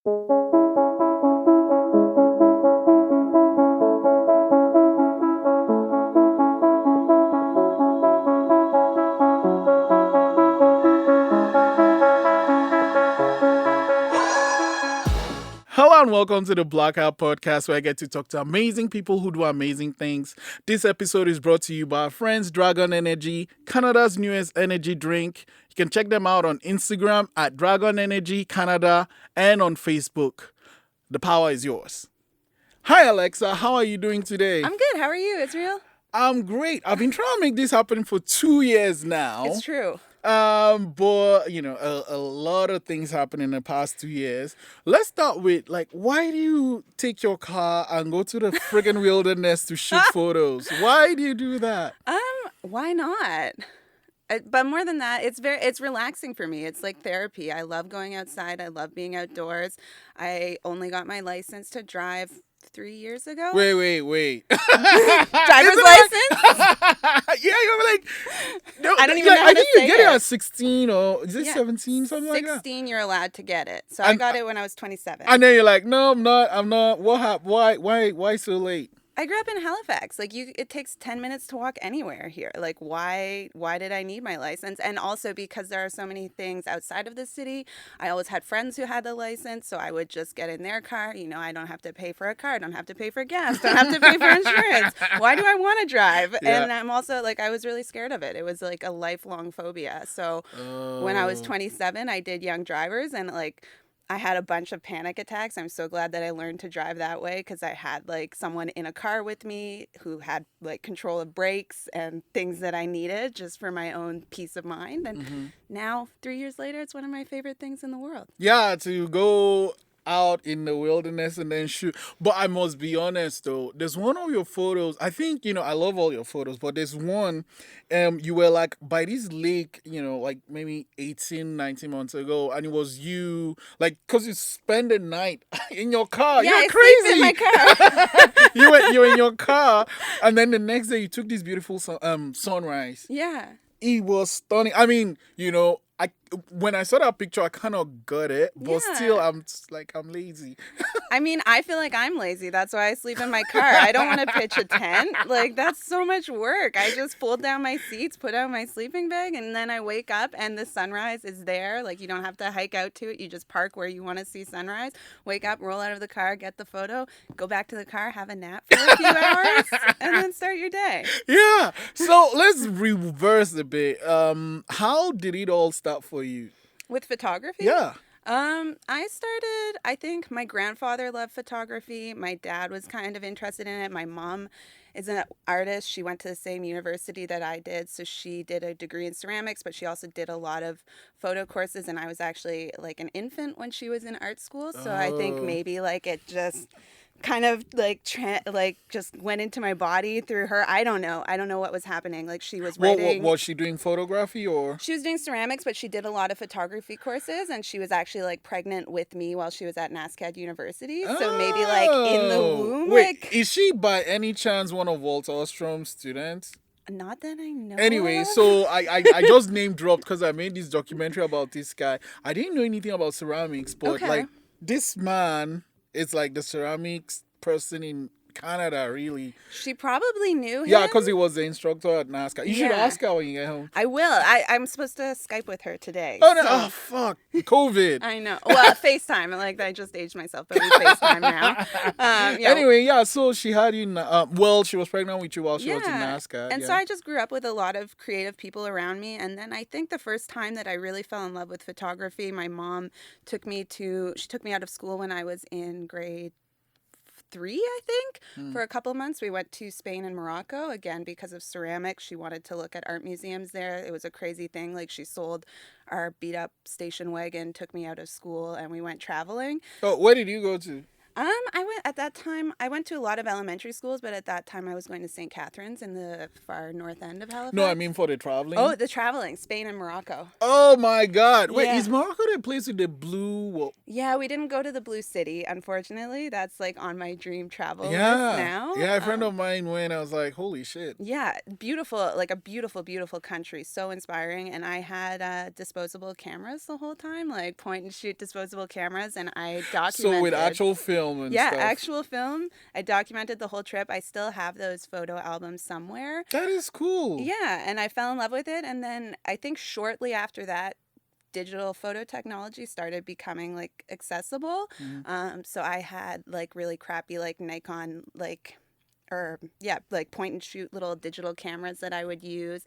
Hello and welcome to the Blackout podcast where I get to talk to amazing people who do amazing things. This episode is brought to you by our friends Dragon Energy, Canada's newest energy drink. You can check them out on Instagram at Dragon Energy Canada and on Facebook. The power is yours. Hi Alexa, how are you doing today? I'm good. How are you, Israel? I'm great. I've been trying to make this happen for 2 years now. It's true. But you know, a lot of things happened in the past 2 years. Let's start with why do you take your car and go to the friggin' wilderness to shoot photos? Why do you do that? Why not? But more than that, it's relaxing for me. It's like therapy. I love going outside. I love being outdoors. I only got my license to drive 3 years ago. Wait. Driver's license? Yeah, you're like, no, I don't even know how to think you say get it it. at 16 or is it 17, something like that? 16, you're allowed to get it. So I got it when I was 27. And then you're like, no, I'm not. What happened? Why so late? I grew up in Halifax. It takes 10 minutes to walk anywhere here. Why did I need my license? And also because there are so many things outside of the city. I always had friends who had the license, so I would just get in their car. You know, I don't have to pay for a car. I don't have to pay for gas. Don't have to pay for insurance. Why do I want to drive? Yeah. And I'm also I was really scared of it. It was like a lifelong phobia. So when I was 27, I did young drivers and I had a bunch of panic attacks. I'm so glad that I learned to drive that way because I had someone in a car with me who had control of brakes and things that I needed just for my own peace of mind. And now, 3 years later, it's one of my favorite things in the world. Yeah, to go out in the wilderness and then shoot. But I must be honest though, there's one of your photos. I think, I love all your photos, but there's one, you were by this lake, maybe 18, 19 months ago, and it was you, because you spend the night in your car. Yeah, You're I crazy. sleep in my car. You were in your car, and then the next day you took this beautiful sunrise. Yeah. It was stunning. I mean, when I saw that picture, I kind of got it, but Yeah. still, I'm just I'm lazy. I mean, I feel like I'm lazy. That's why I sleep in my car. I don't want to pitch a tent. That's so much work. I just fold down my seats, put out my sleeping bag, and then I wake up and the sunrise is there. You don't have to hike out to it. You just park where you want to see sunrise, wake up, roll out of the car, get the photo, go back to the car, have a nap for a few hours, and then start your day. Yeah. So let's reverse a bit. How did it all start for you? With photography? Yeah. I think my grandfather loved photography. My dad was kind of interested in it. My mom is an artist. She went to the same university that I did. So she did a degree in ceramics, but she also did a lot of photo courses. And I was actually an infant when she was in art school. So I think maybe it just kind of just went into my body through her. I don't know what was happening. She was writing. Was she doing photography or? She was doing ceramics, but she did a lot of photography courses, and she was actually pregnant with me while she was at NSCAD University. So maybe in the womb. Wait, is she by any chance one of Walter Ostrom's students? Not that I know. Anyway, of. so I just name dropped because I made this documentary about this guy. I didn't know anything about ceramics, but Okay. this man is the ceramics person in Canada, really. She probably knew him. Yeah, because he was the instructor at NASCAR. You should Yeah. ask her when you get home. I will. I'm supposed to Skype with her today. Oh, no. so- Oh, fuck. COVID. I know. Well, FaceTime. I just aged myself, but we FaceTime now. Yeah. Anyway, yeah, so she had you, she was pregnant with you while she was in NASCAR. And so I just grew up with a lot of creative people around me. And then I think the first time that I really fell in love with photography, my mom took me out of school when I was in grade 3, I think, for a couple of months. We went to Spain and Morocco, again, because of ceramics. She wanted to look at art museums there. It was a crazy thing. She sold our beat-up station wagon, took me out of school, and we went traveling. Oh, where did you go to? I went at that time. I went to a lot of elementary schools, but at that time I was going to St. Catherine's in the far north end of Halifax. No, I mean for the traveling. Oh, the traveling, Spain and Morocco. Oh my God! Wait, Yeah. is Morocco the place with the blue? Well, Yeah, we didn't go to the Blue City, unfortunately. That's like on my dream travel list yeah, now. yeah. A friend of mine went. I was like, holy shit. Yeah, beautiful, like a beautiful, beautiful country. So inspiring. And I had disposable cameras the whole time, like point and shoot disposable cameras, and I documented. So with actual film and Yeah, stuff. actual film. I documented the whole trip. I still have those photo albums somewhere. That is cool. Yeah, and I fell in love with it. And then I think shortly after that, digital photo technology started becoming like accessible. So I had like really crappy like Nikon like point and shoot little digital cameras that I would use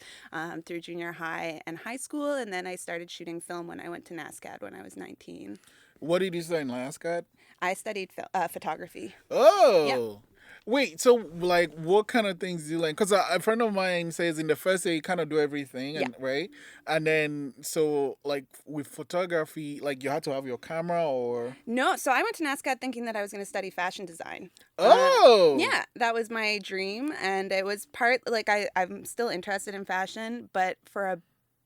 through junior high and high school. And then I started shooting film when I went to NSCAD when I was 19. What did you study in NSCAD? I studied photography. Oh. Wait, so like what kind of things do you like? Because a friend of mine says in the first year you kind of do everything, and, right? And then, so like with photography, like you had to have your camera or? No, so I went to NSCAD thinking that I was going to study fashion design. Oh! Yeah, that was my dream. And it was like I'm still interested in fashion, but for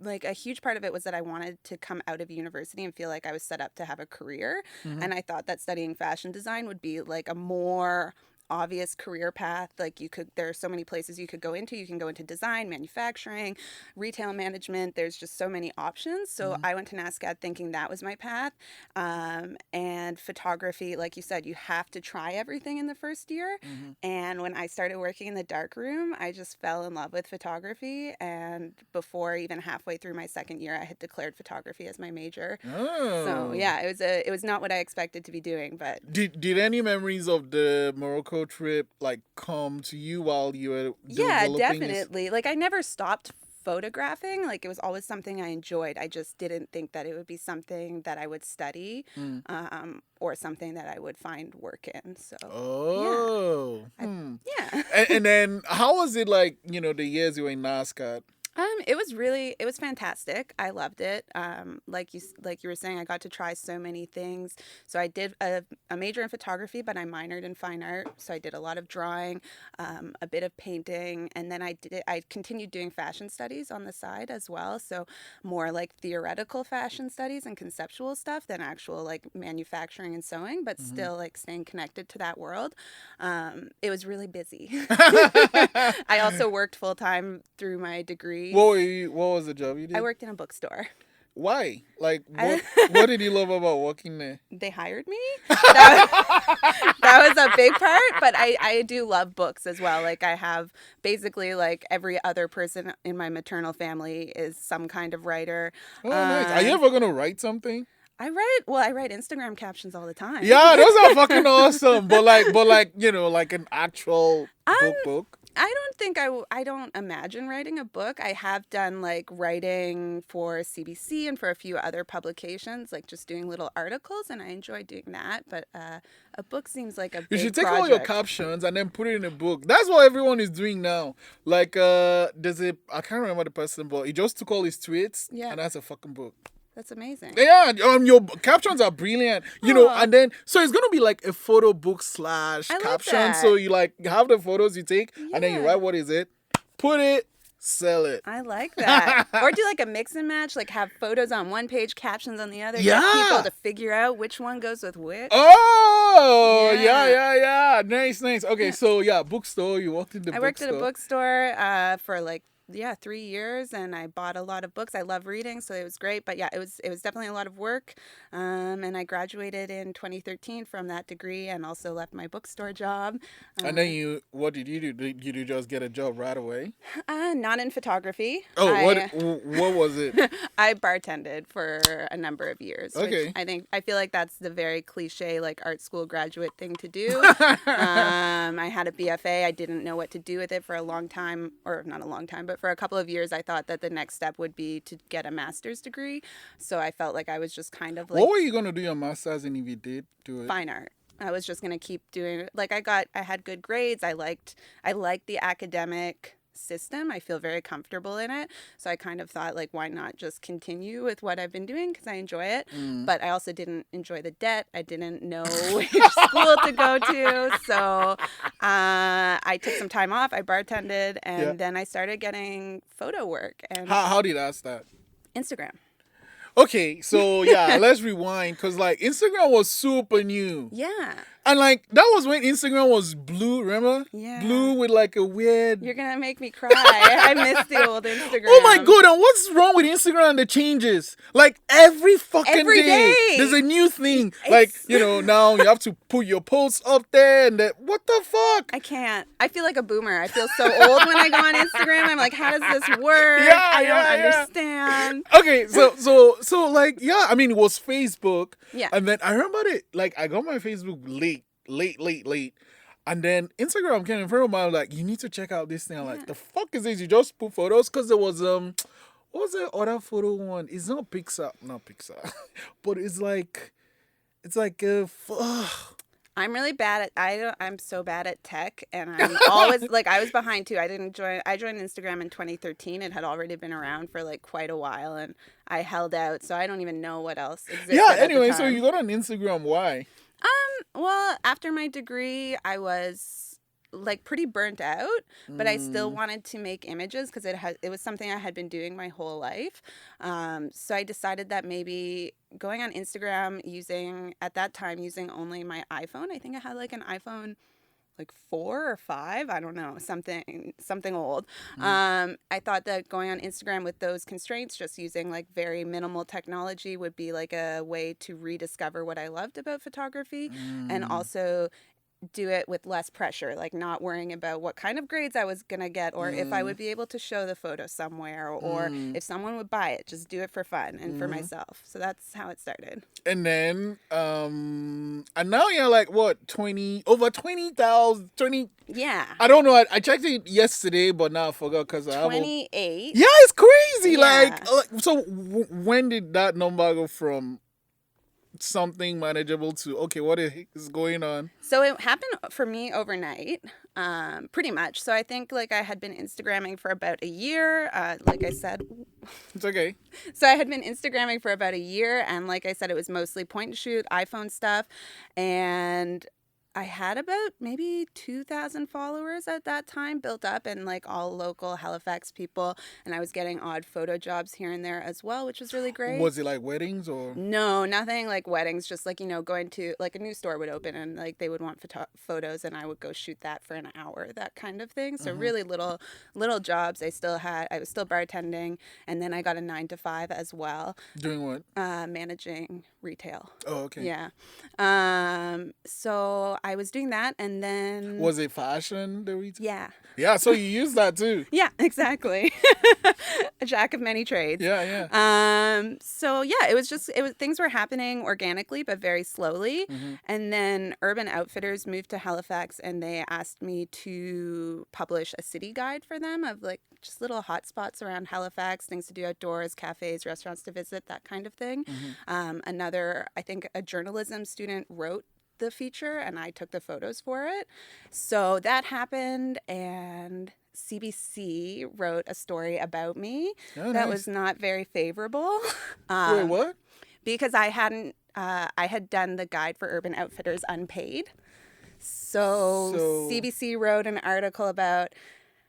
a huge part of it was that I wanted to come out of university and feel like I was set up to have a career. And I thought that studying fashion design would be like a more obvious career path. Like there are so many places you could go into. You can go into design, manufacturing, retail management. There's just so many options. So I went to NSCAD thinking that was my path. And photography, like you said, you have to try everything in the first year. And when I started working in the darkroom, I just fell in love with photography. And before even halfway through my second year, I had declared photography as my major. Oh. So yeah, it was not what I expected to be doing. But did any memories of the Morocco trip like come to you while you were developing definitely. Like I never stopped photographing. Like it was always something I enjoyed. I just didn't think that it would be something that I would study or something that I would find work in. So yeah. And then how was it like, the years you were in NSCAD? It was fantastic. I loved it. Like you were saying, I got to try so many things. So I did a major in photography, but I minored in fine art. So I did a lot of drawing, a bit of painting, and then I continued doing fashion studies on the side as well. So more like theoretical fashion studies and conceptual stuff than actual like manufacturing and sewing, but still like staying connected to that world. It was really busy. I also worked full time through my degree. What was the job you did? I worked in a bookstore. Why? Like, what did you love about working there? They hired me. That was a big part, but I do love books as well. Like I have basically like every other person in my maternal family is some kind of writer. Oh, nice. Are you ever going to write something? I write Instagram captions all the time. Yeah, those are fucking awesome. But like, like an actual book. I don't imagine writing a book. I have done like writing for CBC and for a few other publications, like just doing little articles, and I enjoy doing that. But a book seems like a big You should take project. all your captions and then put it in a book. That's what everyone is doing now. Like, I can't remember the person, but he just took all his tweets, and that's a fucking book. That's amazing. Yeah, your captions are brilliant. And then so it's gonna be like a photo book / caption. that. So you like have the photos you take, and then you write what is it, put it, sell it. I like that. Or do like a mix and match, like have photos on one page, captions on the other. Yeah. Get people to figure out which one goes with which. Oh, yeah. Nice. Okay, so bookstore. You worked in the bookstore. I worked at a bookstore for like 3 years, and I bought a lot of books. I love reading, so it was great. But it was definitely a lot of work. And I graduated in 2013 from that degree, and also left my bookstore job. And then what did you do? Did you just get a job right away? Not in photography. Oh, what was it? I bartended for a number of years. Okay. Which I feel like that's the very cliche like art school graduate thing to do. I had a BFA. I didn't know what to do with it for a long time, or not a long time, but for a couple of years. I thought that the next step would be to get a master's degree. So I felt like I was just kind of like, what were you gonna do your master's in if you did do it? Fine art. I was just gonna keep doing like I had good grades. I liked the academic system. I feel very comfortable in it. So I kind of thought, like, why not just continue with what I've been doing because I enjoy it. But I also didn't enjoy the debt. I didn't know which school to go to. So I took some time off. I bartended, and then I started getting photo work. And How did that start? Instagram. Okay, so yeah, let's rewind because like Instagram was super new. Yeah. And like that was when Instagram was blue, remember? Yeah. Blue with like a weird. You're gonna make me cry. I miss the old Instagram. Oh my god! And what's wrong with Instagram and the changes? Like every fucking day, there's a new thing. Like now you have to put your posts up there, and that. What the fuck? I can't. I feel like a boomer. I feel so old when I go on Instagram. I'm like, how does this work? I don't understand. Okay, so like I mean it was Facebook. Yeah. And then I remember it. Like I got my Facebook late. And then Instagram came in front of me. I'm like, you need to check out this thing. I'm like, the fuck is this? You just put photos? Because there was what was the other photo one? It's not Pixar, but it's like I'm really bad at I'm so bad at tech, and I'm always like I was behind too. I joined Instagram in 2013. It had already been around for like quite a while, and I held out, so I don't even know what else existed. Yeah, anyway, at the so time. you got on Instagram, why? Well, after my degree, I was like pretty burnt out, but I still wanted to make images because it was something I had been doing my whole life. So I decided that maybe going on Instagram at that time using only my iPhone. I think I had like an iPhone like 4 or 5, I don't know, something old. I thought that going on Instagram with those constraints, just using like very minimal technology would be like a way to rediscover what I loved about photography and also do it with less pressure, like not worrying about what kind of grades I was going to get or if I would be able to show the photo somewhere or if someone would buy it, just do it for fun and for myself. So that's how it started. And then, and now you're like, what, over 20,000, 20? Yeah. I don't know. I checked it yesterday, but now I forgot because I have 28. Yeah, it's crazy. Yeah. So when did that number go from something manageable to, okay, what is going on? So it happened for me overnight, pretty much. So I think like I had been Instagramming for about a year. Like I said, it's okay. So I had been Instagramming for about a year. And like I said, it was mostly point and shoot, iPhone stuff. And I had about maybe 2,000 followers at that time built up and like all local Halifax people. And I was getting odd photo jobs here and there as well, which was really great. Was it like weddings or? No, nothing like weddings. Just like, going to like a new store would open and like they would want photos and I would go shoot that for an hour, that kind of thing. So really little jobs. I was still bartending. And then I got a 9-to-5 as well. Doing what? Managing retail. Oh, okay. Yeah. So I was doing that and then... Was it fashion, the retail? Yeah. Yeah, so you use that too. Yeah, exactly. A jack of many trades. Yeah. So yeah, things were happening organically, but very slowly. And then Urban Outfitters moved to Halifax and they asked me to publish a city guide for them of like just little hot spots around Halifax, things to do outdoors, cafes, restaurants to visit, that kind of thing. I think a journalism student wrote the feature and I took the photos for it. So that happened and CBC wrote a story about me that was not very favorable. Wait, what? Because I had done the guide for Urban Outfitters unpaid. So CBC wrote an article about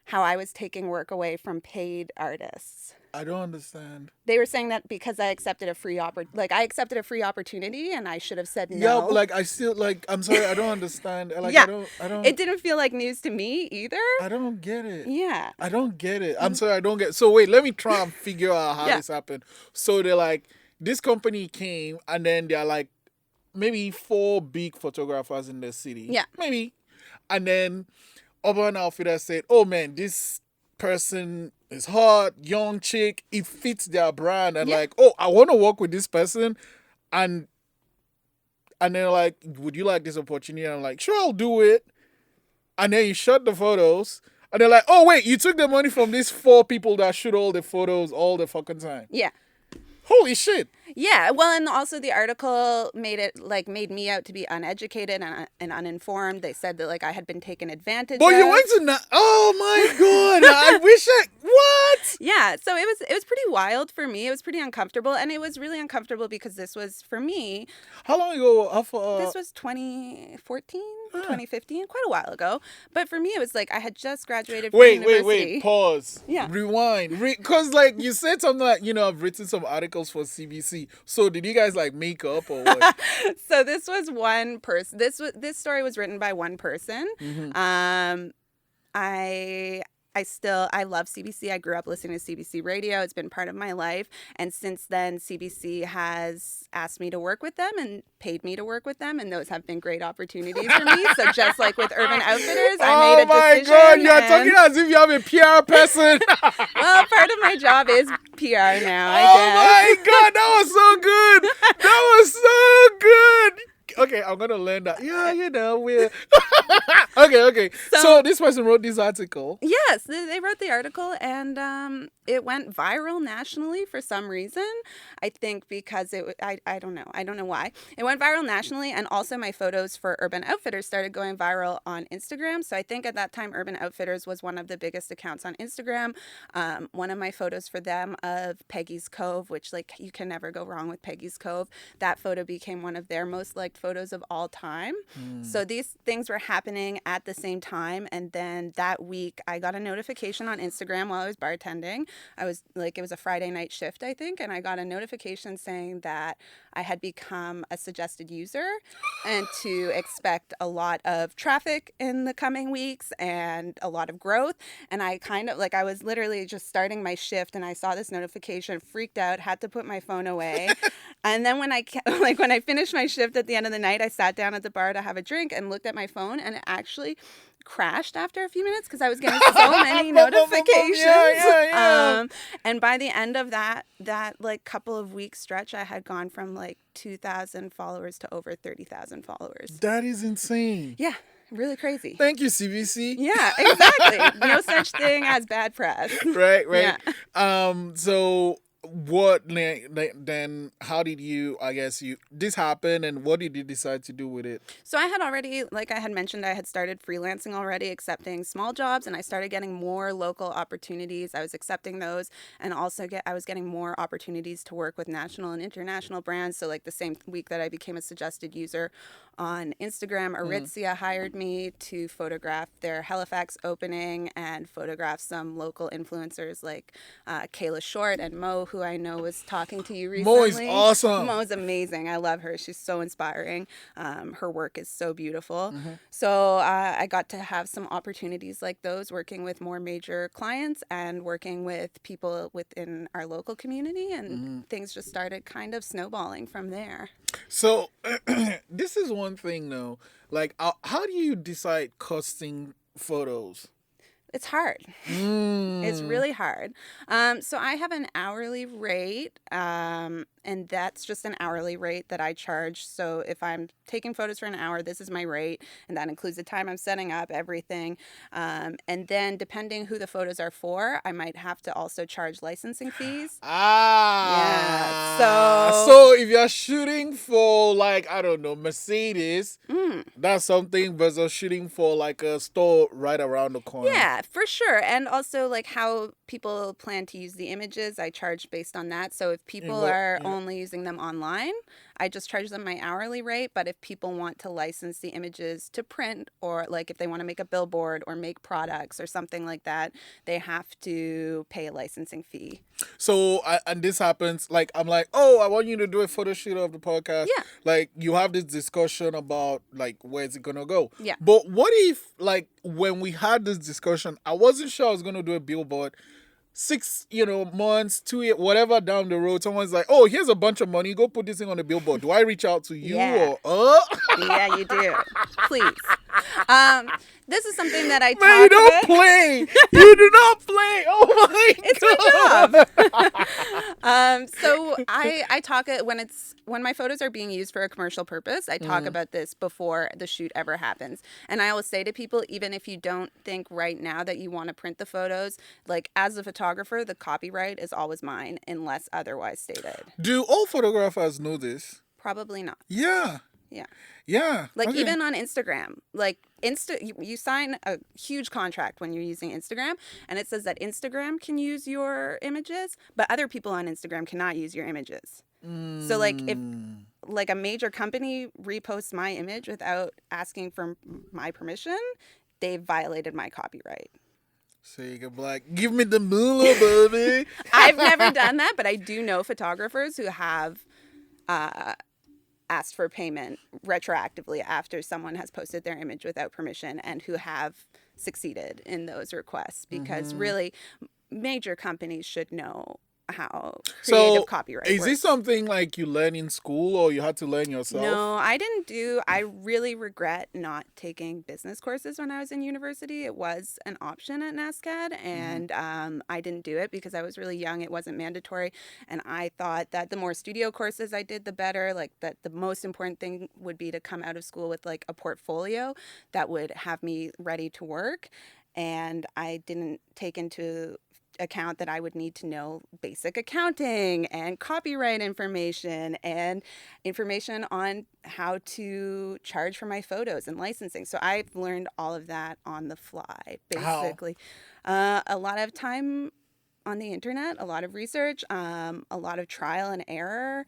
how I was taking work away from paid artists. I don't understand. They were saying that because I accepted a free opportunity and I should have said no. Yeah, but like I still I'm sorry, I don't understand. Like yeah. I don't It didn't feel like news to me either. I don't get it. Yeah. I don't get it. I'm sorry, I don't get it. So wait, let me try and figure out how this happened. So they're like, this company came and then they're like maybe 4 big photographers in the city. Yeah. Maybe. And then Urban Outfitters said, oh man, this person is hot, young chick, it fits their brand, and like, oh, I want to work with this person, and they're like, would you like this opportunity? And I'm like, sure, I'll do it. And then you shot the photos, and they're like, oh wait, you took the money from these 4 people that shoot all the photos all the fucking time. Yeah. Holy shit. Yeah, well, and also the article made me out to be uneducated and uninformed. They said that like I had been taken advantage But you of. went to oh my god! I wish I what? Yeah, so it was pretty wild for me. It was pretty uncomfortable, and it was really uncomfortable because this was for me. How long ago? This was 2014, Ah. 2015, quite a while ago. But for me, it was like I had just graduated from Wait, university. pause. Yeah. Rewind. Because, like, you said something like, I've written some articles for CBC. So, did you guys, like, make up or what? So this was one person. This story was written by one person. I love CBC. I grew up listening to CBC radio. It's been part of my life. And since then, CBC has asked me to work with them and paid me to work with them. And those have been great opportunities for me. So just like with Urban Outfitters, I made a decision. Oh my God, you're talking as if you have a PR person. Well, part of my job is PR now, I Oh guess. my God, that was so good. That was so good. Okay, I'm gonna learn that. Yeah, we're okay. So this person wrote this article. Yes, they wrote the article, and it went viral nationally for some reason. I think because I don't know. I don't know why. It went viral nationally, and also my photos for Urban Outfitters started going viral on Instagram. So I think at that time, Urban Outfitters was one of the biggest accounts on Instagram. One of my photos for them of Peggy's Cove, which like you can never go wrong with Peggy's Cove. That photo became one of their most liked photos of all time. So these things were happening at the same time, and then that week I got a notification on Instagram while I was bartending. It was a Friday night shift, I think, and I got a notification saying that I had become a suggested user and to expect a lot of traffic in the coming weeks and a lot of growth. And I I was literally just starting my shift and I saw this notification, freaked out, had to put my phone away. And then when I finished my shift at the end of the night, I sat down at the bar to have a drink and looked at my phone, and it actually crashed after a few minutes because I was getting so many notifications. Yeah. And by the end of that like couple of weeks stretch, I had gone from like 2,000 followers to over 30,000 followers. That is insane. Yeah, really crazy. Thank you, CBC. Yeah, exactly. No such thing as bad press. Right. Yeah. So what then how did you this happened, and what did you decide to do with it? So I had already, like I had mentioned, I had started freelancing already, accepting small jobs, and I started getting more local opportunities. I was accepting those, and also I was getting more opportunities to work with national and international brands. So like the same week that I became a suggested user on Instagram, Aritzia hired me to photograph their Halifax opening and photograph some local influencers like Kayla Short and Mo, who I know was talking to you recently. Mo is awesome. Mo is amazing. I love her. She's so inspiring. Her work is so beautiful. So I got to have some opportunities like those, working with more major clients and working with people within our local community, and things just started kind of snowballing from there. So this is one thing though. Like, how do you decide costing photos? It's hard. It's really hard. So I have an hourly rate, and that's just an hourly rate that I charge. So if I'm taking photos for an hour, this is my rate, and that includes the time I'm setting up, everything. And then depending who the photos are for, I might have to also charge licensing fees. Yeah. So if you're shooting for, like, I don't know, Mercedes, that's something, versus shooting for like a store right around the corner. Yeah, for sure. And also like how people plan to use the images, I charge based on that. So if people are only using them online, I just charge them my hourly rate. But if people want to license the images to print, or like if they want to make a billboard or make products or something like that, they have to pay a licensing fee. So, and this happens, like, I'm like, oh, I want you to do a photo shoot of the podcast. Yeah. Like, you have this discussion about, like, where's it going to go? Yeah. But what if, like, when we had this discussion, I wasn't sure I was going to do a billboard. 6, months, 2 years, whatever down the road, someone's like, oh, here's a bunch of money, go put this thing on the billboard. Do I reach out to you? Yeah. Or Yeah, you do. Please. This is something that I Man, you talk don't about. play. You do not play. Oh my It's god. my job. So I talk it when my photos are being used for a commercial purpose. I talk about this before the shoot ever happens, and I always say to people, even if you don't think right now that you want to print the photos, like as a photographer, the copyright is always mine unless otherwise stated. Do all photographers know this? Probably not. Yeah. Yeah. Yeah. Like Okay. even on Instagram, like you sign a huge contract when you're using Instagram, and it says that Instagram can use your images, but other people on Instagram cannot use your images. So like if like a major company reposts my image without asking for my permission, they've violated my copyright. So you can be like, give me the moolah, baby. I've never done that, but I do know photographers who have asked for payment retroactively after someone has posted their image without permission and who have succeeded in those requests because really major companies should know how creative So copyright is works. this something like you learn in school or you had to learn yourself? No, I didn't do. I really regret not taking business courses when I was in university. It was an option at NSCAD, and I didn't do it because I was really young. It wasn't mandatory, and I thought that the more studio courses I did, the better. Like that, the most important thing would be to come out of school with like a portfolio that would have me ready to work. And I didn't take into account that I would need to know basic accounting and copyright information and information on how to charge for my photos and licensing. So I've learned all of that on the fly, basically. A lot of time on the internet, a lot of research, a lot of trial and error,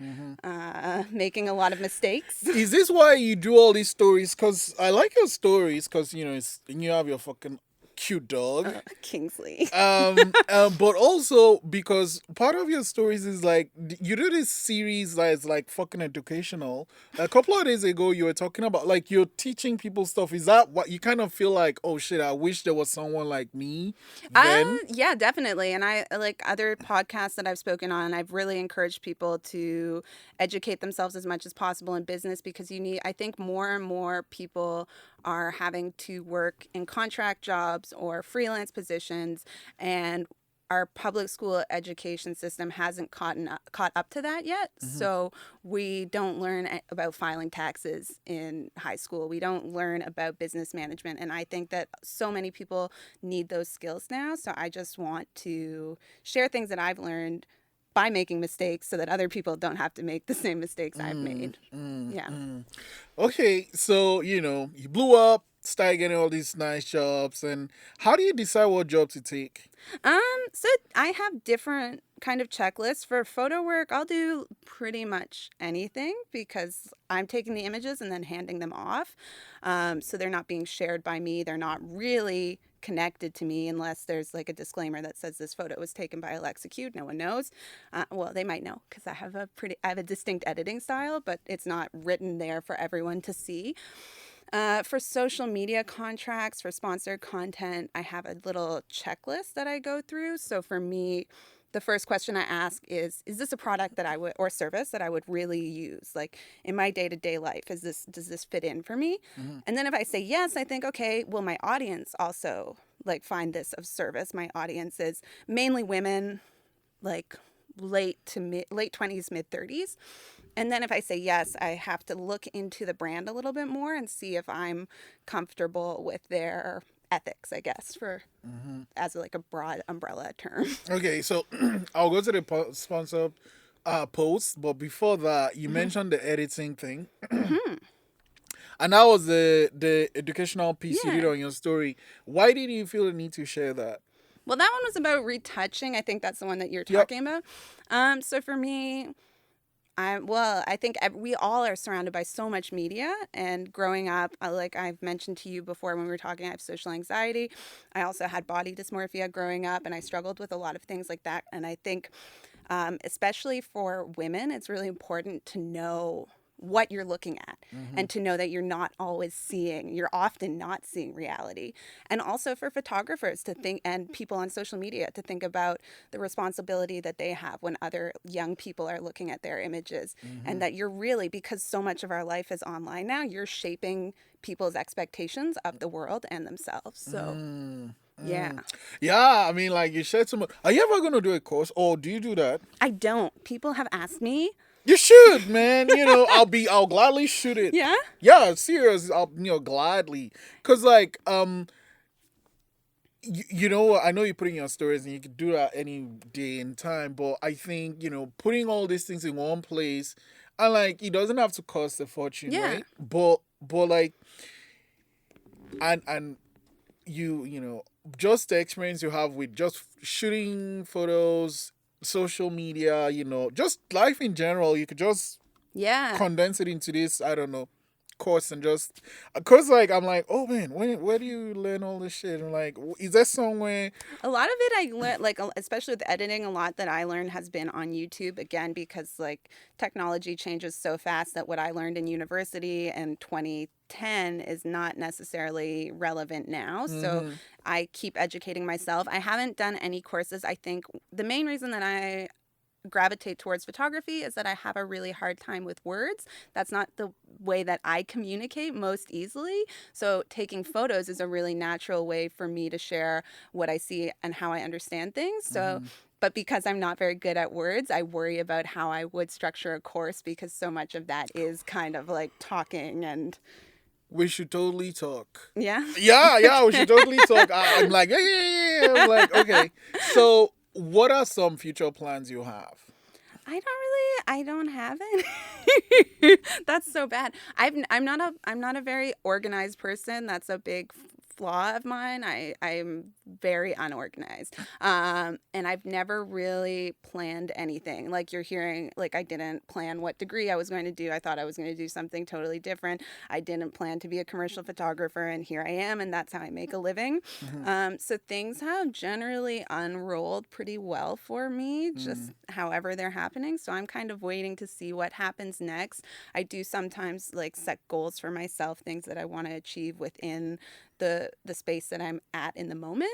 making a lot of mistakes. Is this why you do all these stories? Because I like your stories because, you have your fucking cute dog. Kingsley. But also because part of your stories is like you do this series that is like fucking educational. A couple of days ago, you were talking about like you're teaching people stuff. Is that what you kind of feel like? Oh shit! I wish there was someone like me. Then Yeah, definitely. And I like other podcasts that I've spoken on. I've really encouraged people to educate themselves as much as possible in business because I think more and more people are having to work in contract jobs or freelance positions, and our public school education system hasn't caught up to that yet. So we don't learn about filing taxes in high school. We don't learn about business management. And I think that so many people need those skills now. So I just want to share things that I've learned by making mistakes so that other people don't have to make the same mistakes I've made. Yeah. okay, so you blew up, started getting all these nice jobs, and how do you decide what job to take? So I have different kind of checklists for photo work. I'll do pretty much anything because I'm taking the images and then handing them off. So they're not being shared by me. They're not really connected to me unless there's like a disclaimer that says this photo was taken by Alexa Cude. No one knows. Well, they might know because I have a distinct editing style, but it's not written there for everyone to see. For social media contracts, for sponsored content, I have a little checklist that I go through. So for me, the first question I ask is this a product that I would, or service that I would really use? Like in my day-to-day life, does this fit in for me? And then if I say yes, I think, okay, will my audience also like find this of service? My audience is mainly women, like late 20s, mid 30s. And then if I say yes, I have to look into the brand a little bit more and see if I'm comfortable with their ethics, I guess, as like a broad umbrella term. Okay, so I'll go to the sponsor post, but before that, you mentioned the editing thing, and that was the educational piece you did Yeah. on your story. Why did you feel the need to share that? Well, that one was about retouching. I think that's the one that you're Yep. talking about. So for me, I think we all are surrounded by so much media, and growing up, like I've mentioned to you before when we were talking, I have social anxiety. I also had body dysmorphia growing up, and I struggled with a lot of things like that. And I think, especially for women, it's really important to know what you're looking at, and to know that you're often not seeing reality. And also for photographers to think, and people on social media to think about the responsibility that they have when other young people are looking at their images, and that you're really, because so much of our life is online now, you're shaping people's expectations of the world and themselves. So yeah. Yeah, I mean, like, you shared so much. Are you ever going to do a course, or do you do that? I don't. People have asked me. You should, man. I'll gladly shoot it. Yeah? Yeah, serious. I'll, gladly. Because, like, I know you're putting your stories and you can do that any day and time, but I think, putting all these things in one place, and, like, it doesn't have to cost a fortune, Yeah. right? But, like, and just the experience you have with just shooting photos, social media, just life in general, you could just Yeah. condense it into this, I don't know, course, and just, cause like I'm like, oh man, where do you learn all this shit? I'm like, is there somewhere? A lot of it I learned, like, especially with editing, a lot that I learned has been on YouTube, again, because, like, technology changes so fast that what I learned in university in 2010 is not necessarily relevant now. So I keep educating myself. I haven't done any courses. I think the main reason that I gravitate towards photography is that I have a really hard time with words. That's not the way that I communicate most easily. So taking photos is a really natural way for me to share what I see and how I understand things. So but because I'm not very good at words, I worry about how I would structure a course, because so much of that is kind of like talking. And we should totally talk. Yeah, we should totally talk. I'm like, yeah. I'm like, okay. So what are some future plans you have? I don't have it. That's so bad. I'm not a very organized person. That's a big flaw of mine. I'm very unorganized. And I've never really planned anything. Like you're hearing, like I didn't plan what degree I was going to do. I thought I was going to do something totally different. I didn't plan to be a commercial photographer, and here I am, and that's how I make a living. So things have generally unrolled pretty well for me, just however they're happening. So I'm kind of waiting to see what happens next. I do sometimes like set goals for myself, things that I want to achieve within the space that I'm at in the moment.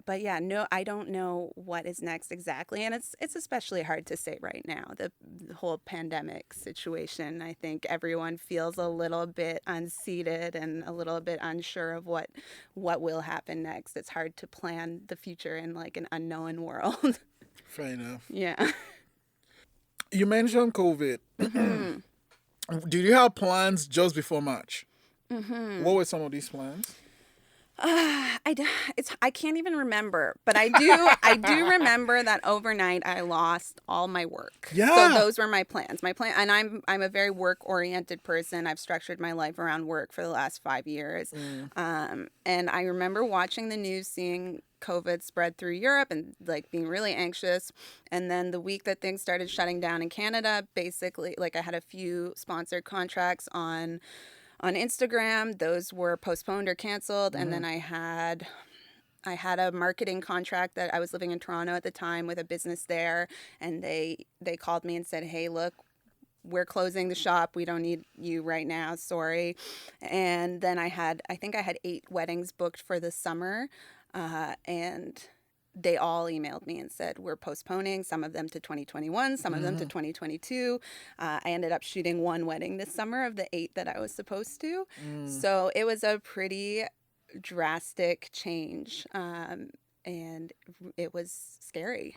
But yeah, no, I don't know what is next exactly. And it's especially hard to say right now. The whole pandemic situation, I think everyone feels a little bit unseated and a little bit unsure of what will happen next. It's hard to plan the future in like an unknown world. Fair enough. Yeah. You mentioned COVID. Did you have plans just before March? What were some of these plans? I can't even remember, but I do remember that overnight I lost all my work. Yeah. So those were my plans. And I'm a very work oriented person. I've structured my life around work for the last 5 years. And I remember watching the news, seeing COVID spread through Europe and like being really anxious. And then the week that things started shutting down in Canada, basically like I had a few sponsored contracts on Instagram. Those were postponed or canceled. And then I had a marketing contract that I was living in Toronto at the time with a business there. And they called me and said, hey, look, we're closing the shop. We don't need you right now. Sorry. And then I think I had 8 weddings booked for the summer. And they all emailed me and said, we're postponing some of them to 2021, some of them to 2022. I ended up shooting 1 wedding this summer of the 8 that I was supposed to. So it was a pretty drastic change. And it was scary.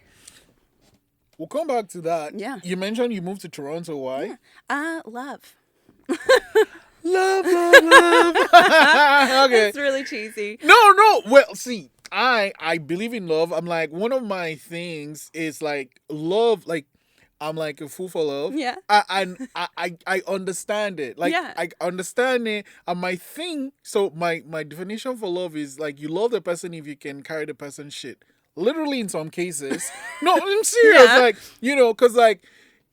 We'll come back to that. Yeah. You mentioned you moved to Toronto. Why? Yeah. Love. Love. Okay. It's really cheesy. No. Well, see, I believe in love. I'm like, one of my things is like love. Like, I'm like a fool for love. Yeah. I understand it. Like, Yeah. I understand it. And my thing, so my definition for love is like, you love the person if you can carry the person's shit. Literally in some cases. No, I'm serious. Yeah. Like, because like,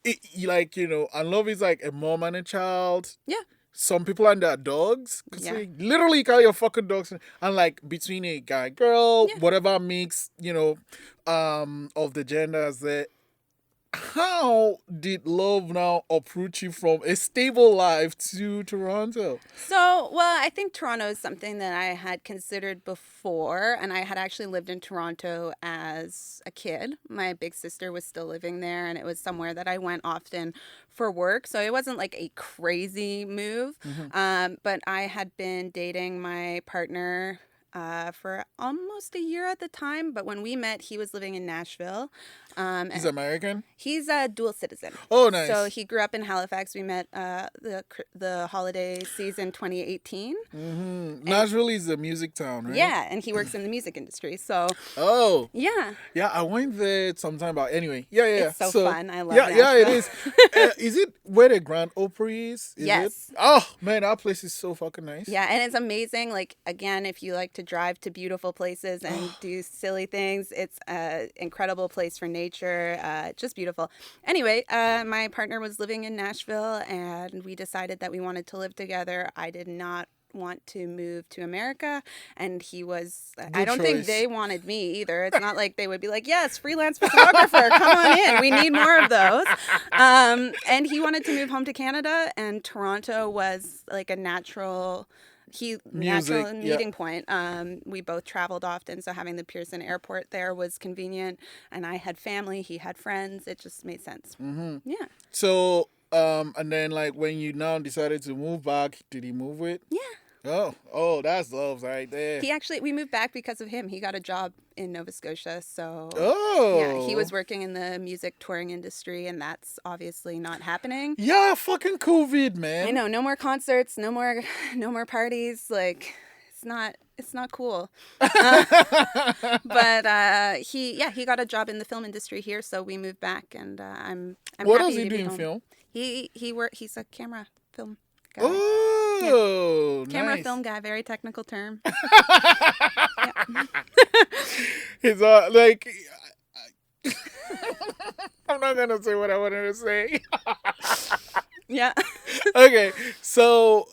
and love is like a mom and a child. Yeah. Some people and their dogs. Cause Yeah. they literally carry your fucking dogs. And like between a guy, girl, Yeah. whatever mix, of the genders, that how did love now uproot you from a stable life to Toronto? So, well, I think Toronto is something that I had considered before, and I had actually lived in Toronto as a kid. My big sister was still living there, and it was somewhere that I went often for work. So it wasn't like a crazy move. But I had been dating my partner for almost a year at the time. But when we met, he was living in Nashville. He's American? He's a dual citizen. Oh, nice. So he grew up in Halifax. We met the holiday season 2018. Nashville is a music town, right? Yeah, and he works in the music industry. So Oh. yeah, Yeah, I went there sometime about anyway. Yeah. it's so fun. I love Yeah, it Nashville. is. Is it where the Grand Opry is? Yes. It? Oh man, that place is so fucking nice. Yeah, and it's amazing. Like, again, if you like to drive to beautiful places and do silly things, it's an incredible place for nature. Just beautiful. Anyway, my partner was living in Nashville, and we decided that we wanted to live together. I did not want to move to America, and he was I don't think choice. they wanted me either. It's not like they would be like, yes, freelance photographer, come on in, we need more of those. And he wanted to move home to Canada, and Toronto was like a natural meeting point. We both traveled often, so having the Pearson Airport there was convenient, and I had family, he had friends. It just made sense. Yeah. So, and then like when you now decided to move back, did he move with? Yeah. Oh, that's love right there. We moved back because of him. He got a job in Nova Scotia, so Oh. yeah, he was working in the music touring industry, and that's obviously not happening. Yeah, fucking COVID, man. I know, no more concerts, no more parties. Like, it's not cool. But he got a job in the film industry here, so we moved back, and I'm What happy does he to do be in home. film? He's a camera film guy. Oh, Camera nice. film guy, very technical term. He's like, I'm not gonna say what I wanted to say. Yeah. Okay, so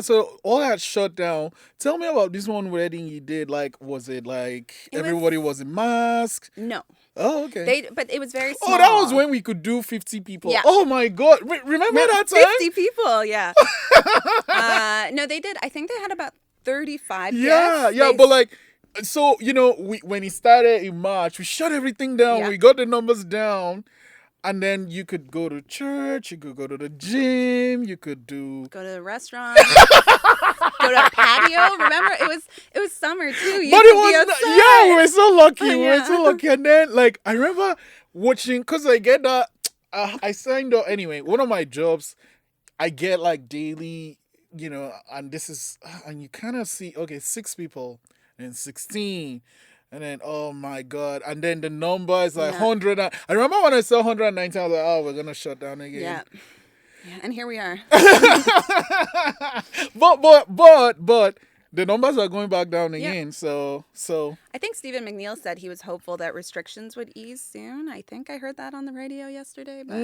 so all that shut down. Tell me about this one wedding you did. Like, was it like everybody was in mask? No. Oh, okay. But it was very small. Oh, that was when we could do 50 people. Yeah. Oh my God. Remember that time? 50 people, yeah. No, they did. I think they had about 35 Yeah, guests. but like, so, when it started in March, we shut everything down. Yeah. We got the numbers down. And then you could go to church, you could go to the gym, you could go to the restaurant, go to a patio. Remember, it was summer too. But it was yeah, we were so lucky. Yeah. We were so lucky. And then like I remember watching, because I get that I signed up anyway. One of my jobs, I get like daily, and this is and you kind of see 6 people and 16. And then, oh my God. And then the number is like 100. I remember when I saw 119, I was like, oh, we're going to shut down again. Yeah. And here we are. But the numbers are going back down again. So I think Stephen McNeil said he was hopeful that restrictions would ease soon. I think I heard that on the radio yesterday. But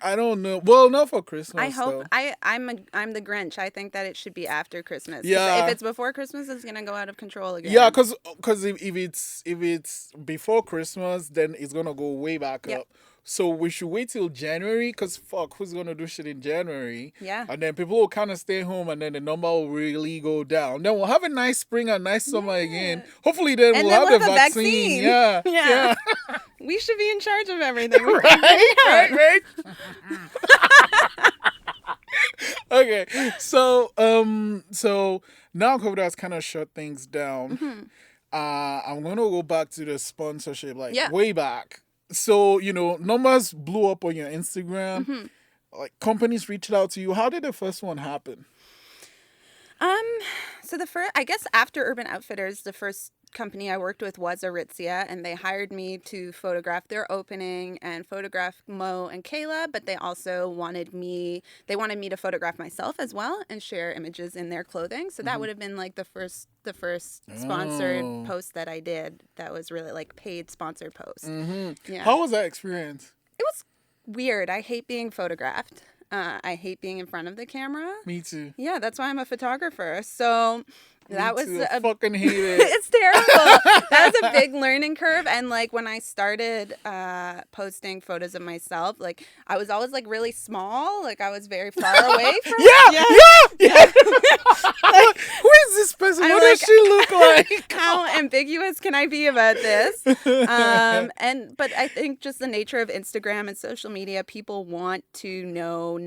I don't know. Well, not for Christmas. I hope. Though. I'm the Grinch. I think that it should be after Christmas. 'Cause Yeah. if it's before Christmas, it's gonna go out of control again. Yeah, because if it's before Christmas, then it's gonna go way back up. So we should wait till January, because fuck, who's gonna do shit in January? Yeah. And then people will kind of stay home, and then the number will really go down. Then we'll have a nice spring and nice summer again. Hopefully, then And we'll then have we'll the have a vaccine. vaccine. Yeah. We should be in charge of everything. right. Okay, so now COVID has kind of shut things down. I'm gonna go back to the sponsorship, way back. So numbers blew up on your Instagram. Like companies reached out to you. How did the first one happen? So I guess after Urban Outfitters, the first company I worked with was Aritzia, and they hired me to photograph their opening and photograph Mo and Kayla, but they also wanted me to photograph myself as well and share images in their clothing. So that would have been like the first sponsored post that I did. That was really like paid sponsored post. Yeah. How was that experience? It was weird. I hate being photographed. I hate being in front of the camera. Me too. Yeah, that's why I'm a photographer. So That was I fucking hate it. it's terrible. That was a big learning curve. And like when I started posting photos of myself, like I was always like really small. Like I was very far away from Yeah. Like, who is this person? What does she look like? How ambiguous can I be about this? But I think just the nature of Instagram and social media, people want to know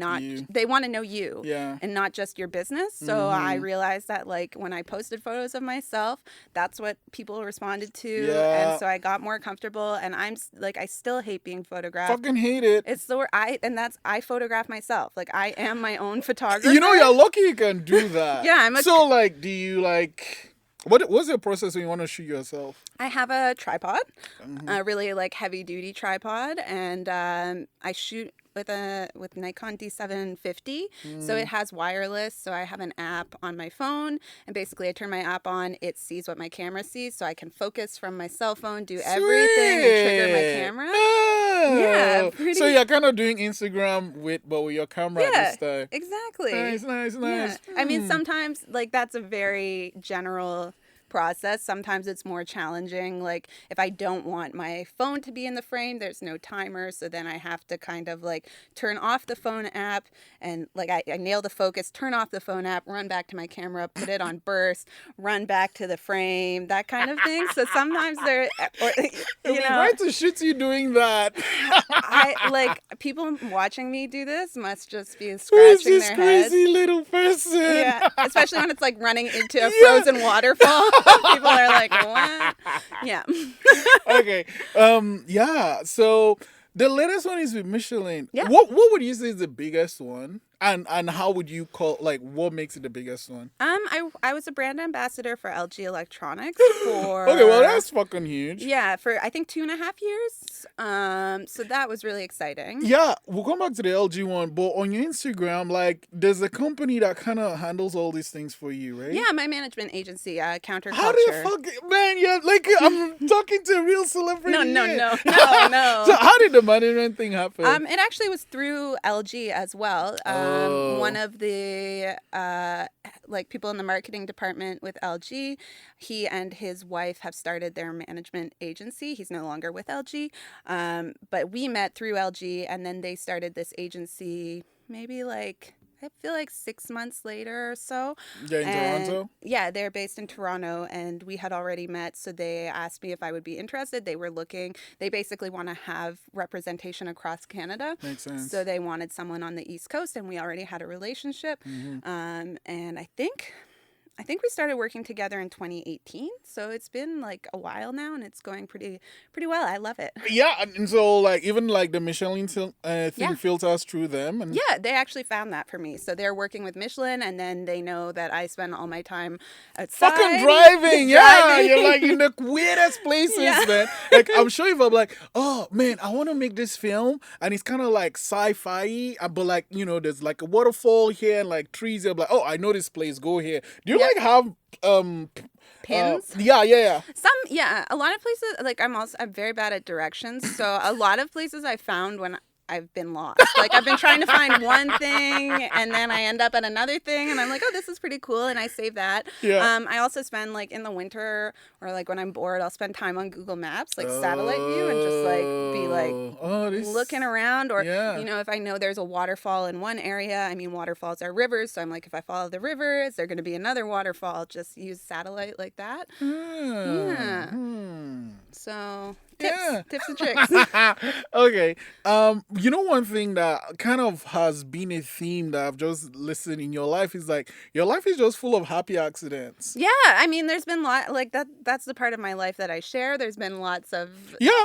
they want to know you and not just your business. So I realized that like when I posted photos of myself, that's what people responded to. And so I got more comfortable, and I'm like, I still hate being photographed. Fucking hate it. It's the word I photograph myself. Like I am my own photographer. You know, you're lucky you can do that. So like, do you like, what's your process when you want to shoot yourself? I have a tripod, a really like heavy duty tripod, and I shoot with Nikon D750. So it has wireless. So I have an app on my phone, and basically I turn my app on. It sees what my camera sees, so I can focus from my cell phone, do everything, and trigger my camera. Oh. Yeah. So you're kind of doing Instagram with your camera this time. Exactly. Nice. Yeah. I mean, sometimes like that's a very general process. Sometimes it's more challenging. Like if I don't want my phone to be in the frame, there's no timer. So then I have to kind of like turn off the phone app and like I nail the focus, turn off the phone app, run back to my camera, put it on burst, run back to the frame, that kind of thing. So sometimes Why to shoot you doing that? I like people watching me do this must just be scratching their heads. Crazy little person. Yeah, especially when it's like running into a frozen waterfall. People are like, what? Yeah. Okay. So the latest one is with Michelin. Yeah. What would you say is the biggest one? And how would you call, like, what makes it the biggest one? I was a brand ambassador for LG Electronics for okay, well that's fucking huge. Yeah, for I think 2.5 years. So that was really exciting. Yeah, we'll come back to the LG one, but on your Instagram, like, there's a company that kind of handles all these things for you, right? Yeah, my management agency, Counterculture. How do you man? Yeah, like I'm talking to a real celebrity. No. So how did the management thing happen? It actually was through LG as well. One of the like people in the marketing department with LG, he and his wife have started their management agency. He's no longer with LG, but we met through LG, and then they started this agency maybe like I feel like 6 months later or so. Yeah, in Toronto? Yeah, they're based in Toronto, and we had already met, so they asked me if I would be interested. They were looking. They basically want to have representation across Canada. Makes sense. So they wanted someone on the East Coast, and we already had a relationship. And I think we started working together in 2018, so it's been like a while now, and it's going pretty well. I love it. Yeah, and so like even like the Michelin thing filters through them, and yeah, they actually found that for me. So they're working with Michelin, and then they know that I spend all my time outside. Fucking driving, yeah. You're like in the weirdest places, man. Like I'm sure if I'm like, oh man, I want to make this film, and it's kind of like sci-fi, but like there's like a waterfall here and like trees. I'm like, oh, I know this place. Go here. Do you like have pins? Yeah. A lot of places, like I'm very bad at directions, so a lot of places I found when I've been lost. Like I've been trying to find one thing, and then I end up at another thing, and I'm like, oh, this is pretty cool, and I save that. I also spend like in the winter or like when I'm bored, I'll spend time on Google Maps, like satellite view, and just like be like looking around, or if I know there's a waterfall in one area. I mean, waterfalls are rivers, so I'm like, if I follow the river, is there going to be another waterfall? Just use satellite like that. Yeah. So. Tips and tricks. Okay. One thing that kind of has been a theme that I've just listened in your life is like your life is just full of happy accidents. Yeah, I mean, there's been that's the part of my life that I share. There's been lots of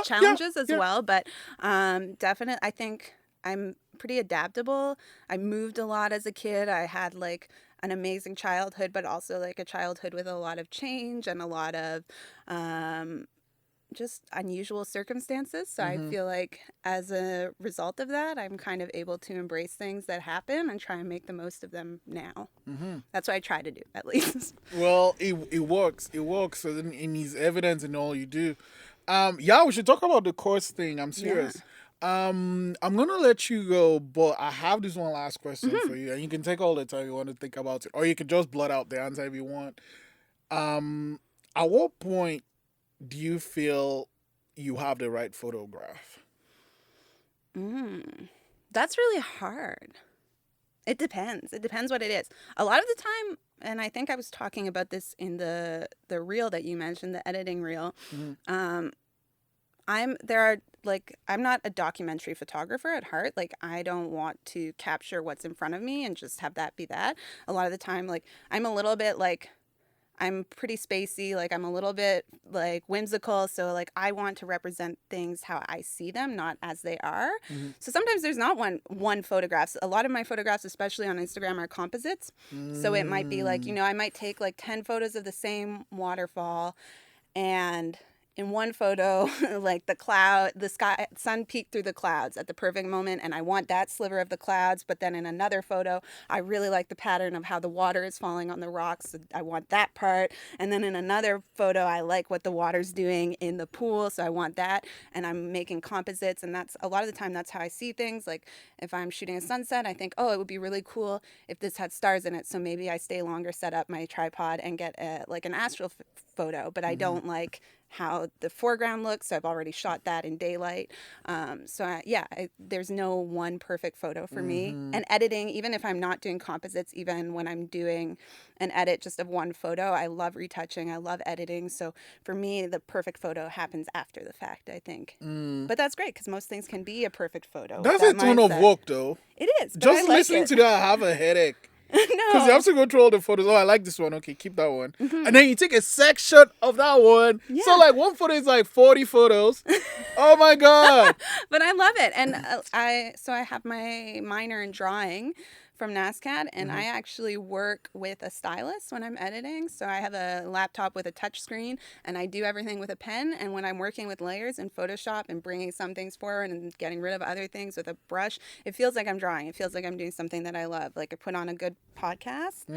challenges as well, but definitely, I think I'm pretty adaptable. I moved a lot as a kid. I had like an amazing childhood, but also like a childhood with a lot of change and a lot of just unusual circumstances. So I feel like as a result of that, I'm kind of able to embrace things that happen and try and make the most of them now. That's what I try to do, at least. Well, it works. It works. So then it needs evidence in all you do. We should talk about the course thing. I'm serious. I'm gonna let you go, but I have this one last question for you, and you can take all the time you want to think about it, or you can just blurt out the answer if you want. At what point do you feel you have the right photograph? That's really hard. It depends. It depends what it is. A lot of the time, and I think I was talking about this in the reel that you mentioned, the editing reel. I'm not a documentary photographer at heart. Like, I don't want to capture what's in front of me and just have that be that. A lot of the time, like, I'm a little bit like, I'm pretty spacey, like I'm a little bit like whimsical, so like I want to represent things how I see them, not as they are. So sometimes there's not one photographs. A lot of my photographs, especially on Instagram, are composites. So it might be like, I might take like 10 photos of the same waterfall, and in one photo, like the sun peeked through the clouds at the perfect moment, and I want that sliver of the clouds. But then in another photo, I really like the pattern of how the water is falling on the rocks. So I want that part. And then in another photo, I like what the water's doing in the pool, so I want that. And I'm making composites, and that's a lot of the time that's how I see things. Like if I'm shooting a sunset, I think, oh, it would be really cool if this had stars in it. So maybe I stay longer, set up my tripod, and get an astral photo. But I don't like how the foreground looks, so I've already shot that in daylight. There's no one perfect photo for me. And editing, even if I'm not doing composites, even when I'm doing an edit just of one photo, I love retouching, I love editing. So for me, the perfect photo happens after the fact, I think. But that's great, because most things can be a perfect photo. That's a ton of work, though. It is. Just listening to that, I have a headache. Because you have to go through all the photos. Oh, I like this one. Okay, keep that one. And then you take a section of that one. Yeah. So like one photo is like 40 photos. Oh my God. But I love it. And I have my minor in drawing from NSCAD, and I actually work with a stylus when I'm editing. So I have a laptop with a touch screen, and I do everything with a pen. And when I'm working with layers in Photoshop and bringing some things forward and getting rid of other things with a brush, it feels like I'm drawing. It feels like I'm doing something that I love. Like I put on a good podcast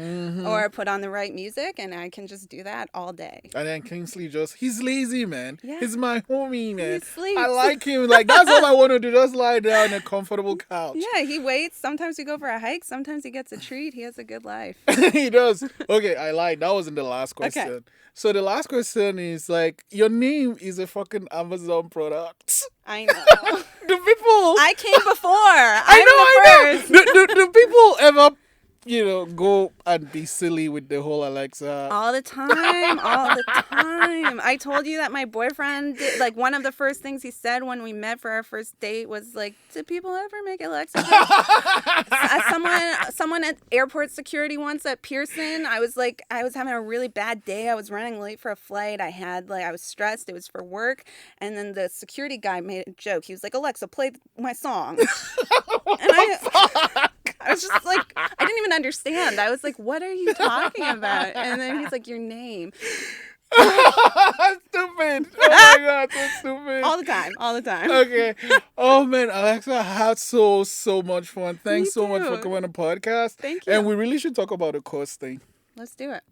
or put on the right music, and I can just do that all day. And then Kingsley he's lazy, man. Yeah. He's my homie, man. He sleeps. I like him. Like, that's all I want to do. Just lie down on a comfortable couch. Yeah, he waits. Sometimes we go for a hike. Sometimes he gets a treat. He has a good life. He does. Okay, I lied. That wasn't the last question. Okay. So the last question is like, your name is a fucking Amazon product. I know. Do people... I came before. I know. Do people ever, go and be silly with the whole Alexa? All the time. All the time. I told you that my boyfriend did, like, one of the first things he said when we met for our first date was like, "Did people ever make Alexa?" Someone at airport security once at Pearson, I was having a really bad day. I was running late for a flight. I was stressed. It was for work. And then the security guy made a joke. He was like, "Alexa, play my song." I was just like, I didn't even understand. I was like, "What are you talking about?" And then he's like, "Your name." Stupid. Oh my God, so stupid. All the time. Okay. Oh man, Alexa, I had so much fun. Thanks so much for coming on the podcast. Thank you. And we really should talk about the cost thing. Let's do it.